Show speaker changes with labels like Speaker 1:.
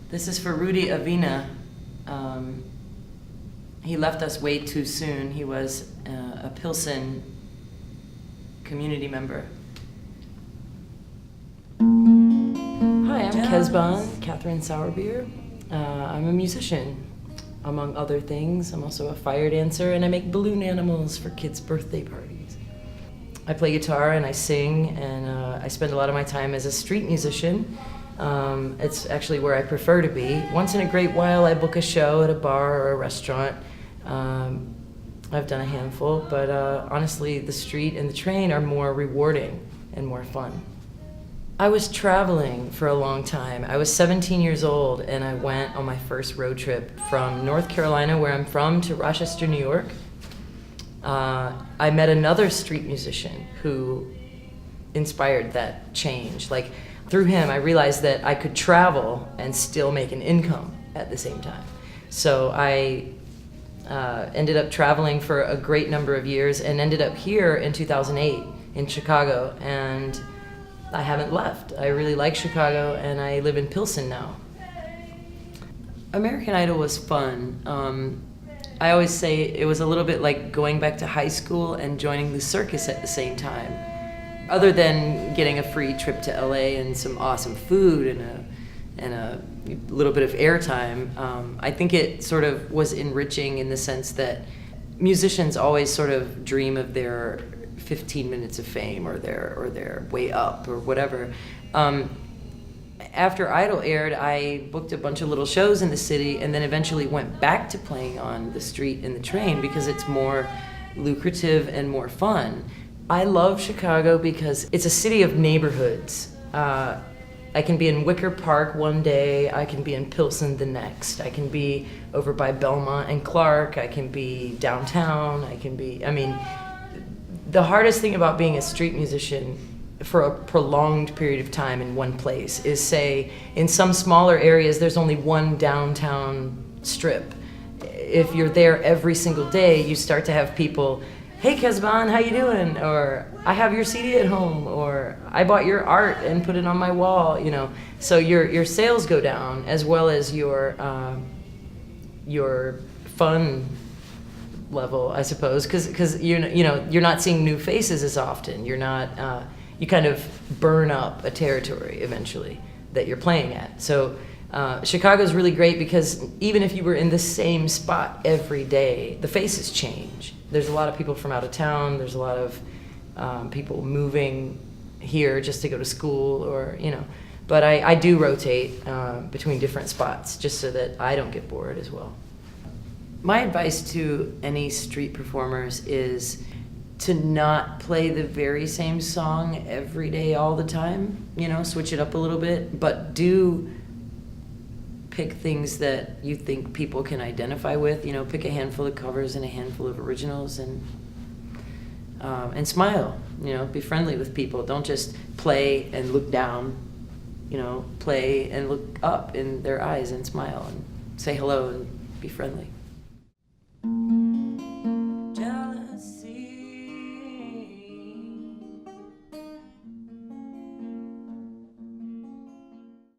Speaker 1: This is for Rudy Avina. He left us way too soon. He was a Pilsen community member. Hi, I'm Kez Ban, Catherine Sourbeer. I'm a musician, among other things. I'm also a fire dancer, and I make balloon animals for kids' birthday parties. I play guitar and I sing, and I spend a lot of my time as a street musician. It's actually where I prefer to be. Once in a great while, I book a show at a bar or a restaurant. I've done a handful, but honestly, the street and the train are more rewarding and more fun. I was traveling for a long time. I was 17 years old, and I went on my first road trip from North Carolina, where I'm from, to Rochester, New York. I met another street musician who inspired that change. Like, through him, I realized that I could travel and still make an income at the same time. So I ended up traveling for a great number of years and ended up here in 2008 in Chicago, and I haven't left. I really like Chicago, and I live in Pilsen now. American Idol was fun. I always say it was a little bit like going back to high school and joining the circus at the same time. Other than getting a free trip to LA and some awesome food and a little bit of airtime, I think it sort of was enriching in the sense that musicians always sort of dream of their 15 minutes of fame or their way up or whatever. After Idol aired, I booked a bunch of little shows in the city and then eventually went back to playing on the street and the train because it's more lucrative and more fun. I love Chicago because it's a city of neighborhoods. I can be in Wicker Park one day, I can be in Pilsen the next, I can be over by Belmont and Clark, I can be downtown, the hardest thing about being a street musician for a prolonged period of time in one place is, say, in some smaller areas there's only one downtown strip. If you're there every single day, you start to have people, "Hey Kez Ban, how you doing?" Or "I have your CD at home," or "I bought your art and put it on my wall," you know. So your sales go down as well as your fun level, I suppose, because you're not seeing new faces as often. You're not you kind of burn up a territory eventually that you're playing at. So Chicago's really great because even if you were in the same spot every day, the faces change. There's a lot of people from out of town. There's a lot of people moving here just to go to school, or But I do rotate between different spots just so that I don't get bored as well. My advice to any street performers is to not play the very same song every day all the time. Switch it up a little bit, but do pick things that you think people can identify with. Pick a handful of covers and a handful of originals, and smile. Be friendly with people. Don't just play and look down. Play and look up in their eyes and smile and say hello and be friendly.